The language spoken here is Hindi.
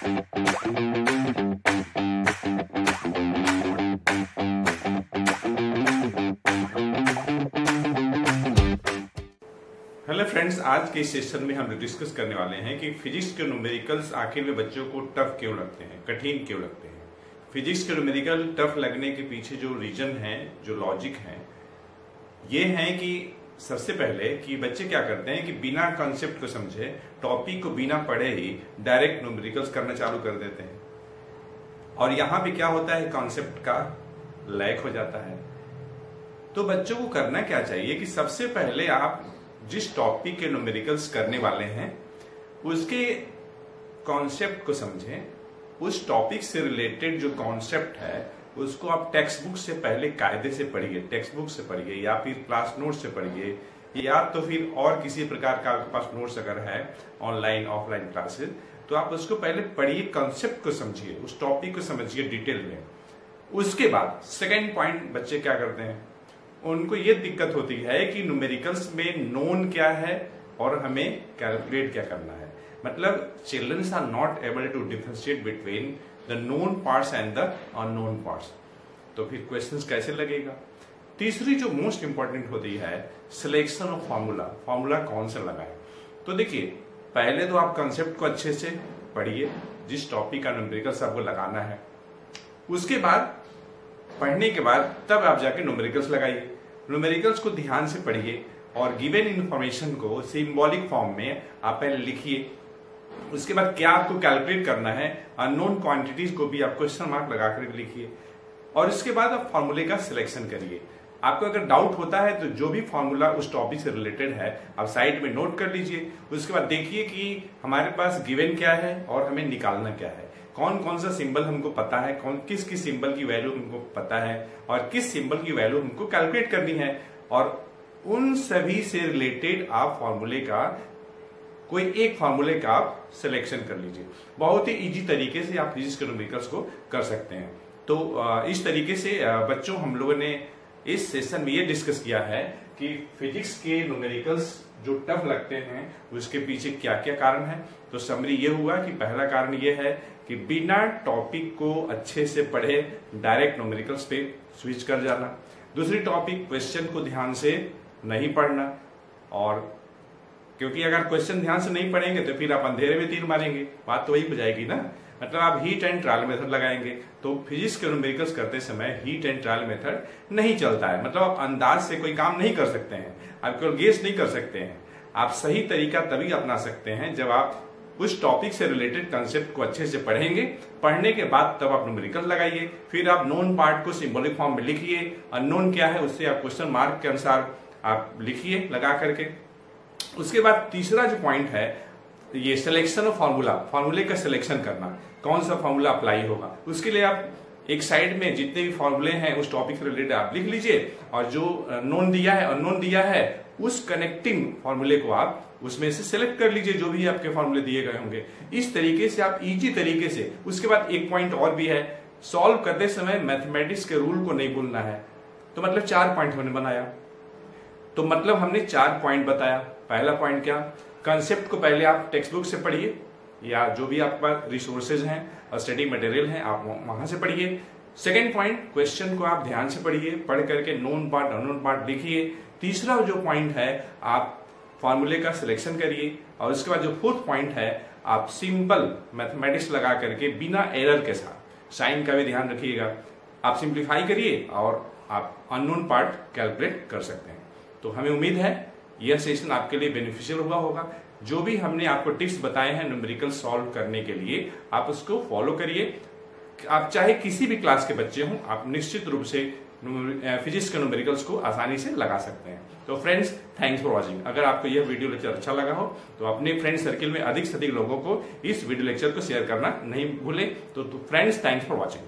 हेलो फ्रेंड्स, आज के इस सेशन में हम डिस्कस करने वाले हैं कि फिजिक्स के न्यूमेरिकल्स आखिर में बच्चों को टफ क्यों लगते हैं, कठिन क्यों लगते हैं। फिजिक्स के न्यूमेरिकल टफ लगने के पीछे जो रीजन है, जो लॉजिक है, ये है कि सबसे पहले कि बच्चे क्या करते हैं कि बिना कॉन्सेप्ट को समझे, टॉपिक को बिना पढ़े ही डायरेक्ट न्यूमेरिकल्स करना चालू कर देते हैं। और यहां पे क्या होता है, कॉन्सेप्ट का लैक हो जाता है। तो बच्चों को करना क्या चाहिए कि सबसे पहले आप जिस टॉपिक के न्यूमेरिकल्स करने वाले हैं उसके कॉन्सेप्ट को समझें। उस टॉपिक से रिलेटेड जो कॉन्सेप्ट है उसको आप टेक्स्ट बुक से पहले कायदे से पढ़िए, टेक्स्ट बुक से पढ़िए या फिर क्लास नोट से पढ़िए, या तो फिर और किसी प्रकार का आपके पास नोट्स अगर है, ऑनलाइन ऑफलाइन क्लासेस, तो आप उसको पहले पढ़िए, कॉन्सेप्ट को समझिए, उस टॉपिक को समझिए डिटेल में। उसके बाद सेकेंड पॉइंट, बच्चे क्या करते हैं, उनको ये दिक्कत होती है कि न्यूमेरिकल्स में नोन क्या है और हमें कैलकुलेट क्या करना है। मतलब childrens are not able to differentiate between the known parts and the unknown parts. तो फिर क्वेश्चंस कैसे लगेगा। तीसरी जो मोस्ट इंपॉर्टेंट होती है, सिलेक्शन ऑफ फॉर्मूला, फॉर्मूला कौन सा लगाए। तो देखिए, पहले तो आप कंसेप्ट को अच्छे से पढ़िए, जिस टॉपिक का न्यूमेरिकल्स आपको लगाना है। उसके बाद पढ़ने के बाद तब आप जाके न्यूमेरिकल्स लगाइए। न्यूमेरिकल्स को ध्यान से पढ़िए और गिवन इंफॉर्मेशन को सिंबॉलिक फॉर्म में आप पहले लिखिए। उसके बाद क्या आपको कैलकुलेट करना है, अननोन क्वांटिटीज को भी आप क्वेश्चन मार्क लगाकर लिखिए। और इसके बाद आप फॉर्मूले का सिलेक्शन करिए। आपको अगर डाउट होता है तो जो भी फॉर्मूला उस टॉपिक से रिलेटेड है आप साइड में नोट कर लीजिए। उसके बाद देखिए कि हमारे पास गिवन क्या है और हमें निकालना क्या है, कौन कौन सा सिंबल हमको पता है, कौन किस किस सिंबल की वैल्यू हमको पता है और किस सिंबल की वैल्यू हमको कैलकुलेट करनी है। और उन सभी से रिलेटेड आप फॉर्मूले का कोई एक फॉर्मूले का आप सिलेक्शन कर लीजिए। बहुत ही इजी तरीके से आप फिजिक्स के न्यूमेरिकल्स को कर सकते हैं। तो इस तरीके से बच्चों हम लोगों ने इस सेशन में ये डिस्कस किया है कि फिजिक्स के न्यूमेरिकल्स जो टफ लगते हैं उसके पीछे क्या क्या कारण है। तो समरी ये हुआ कि पहला कारण ये है कि बिना टॉपिक को अच्छे से पढ़े डायरेक्ट न्यूमेरिकल्स पे स्विच कर जाना। दूसरी टॉपिक, क्वेश्चन को ध्यान से नहीं पढ़ना। और क्योंकि अगर क्वेश्चन ध्यान से नहीं पढ़ेंगे तो फिर आप अंधेरे में तीर मारेंगे, बात तो वही हो जाएगी ना। मतलब आप हीट एंड ट्रायल मेथड लगाएंगे तो फिजिक्स के न्यूमेरिकल्स करते समय हीट एंड ट्रायल मेथड नहीं चलता है। मतलब आप अंदाज से कोई काम नहीं कर सकते हैं, आप केवल गेस नहीं कर सकते हैं। आप सही तरीका तभी अपना सकते हैं जब आप उस टॉपिक से रिलेटेड कंसेप्ट को अच्छे से पढ़ेंगे। पढ़ने के बाद तब आप न्यूमेरिकल लगाइए, फिर आप नोन पार्ट को सिंबॉलिक फॉर्म में लिखिए, अननोन क्या है उससे आप क्वेश्चन मार्क के अनुसार आप लिखिए लगा करके। उसके बाद तीसरा जो पॉइंट है, ये सिलेक्शन ऑफ फॉर्मूला, फॉर्मूले का सिलेक्शन करना, कौन सा फॉर्मूला अप्लाई होगा। उसके लिए आप एक साइड में जितने भी फॉर्मूले हैं उस टॉपिक से रिलेटेड आप लिख लीजिए और जो नोन दिया है, अननोन दिया है, उस कनेक्टिंग फॉर्मूले को आप उसमें से सिलेक्ट कर लीजिए, जो भी आपके फॉर्मूले दिए गए होंगे। इस तरीके से आप इजी तरीके से। उसके बाद एक पॉइंट और भी है, सॉल्व करते समय मैथमेटिक्स के रूल को नहीं भूलना है। तो मतलब 4 पॉइंट हमने बनाया, तो मतलब हमने 4 पॉइंट बताया। पहला पॉइंट क्या, कंसेप्ट को पहले आप टेक्स्ट बुक से पढ़िए या जो भी आपके पास रिसोर्सेज हैं और स्टडी मटेरियल हैं आप वहां से पढ़िए। सेकेंड पॉइंट, क्वेश्चन को आप ध्यान से पढ़िए, पढ़ करके नोन पार्ट अननोन पार्ट लिखिए। तीसरा जो पॉइंट है, आप फॉर्मूले का सिलेक्शन करिए। और उसके बाद जो फोर्थ पॉइंट है, आप सिंपल मैथमेटिक्स लगा करके बिना एरर के साथ, साइन का भी ध्यान रखिएगा, आप सिंप्लीफाई करिए और आप अननोन पार्ट कैलकुलेट कर सकते हैं। तो हमें उम्मीद है यह सेशन आपके लिए बेनिफिशियल हुआ होगा। जो भी हमने आपको टिप्स बताए हैं न्यूमेरिकल सॉल्व करने के लिए, आप उसको फॉलो करिए। आप चाहे किसी भी क्लास के बच्चे हों, आप निश्चित रूप से फिजिक्स के न्यूमेरिकल्स को आसानी से लगा सकते हैं। तो फ्रेंड्स, थैंक्स फॉर वॉचिंग। अगर आपको यह वीडियो लेक्चर अच्छा लगा हो तो अपने फ्रेंड सर्किल में अधिक से अधिक लोगों को इस वीडियो लेक्चर को शेयर करना नहीं भूलें। तो फ्रेंड्स, थैंक्स फॉर वॉचिंग।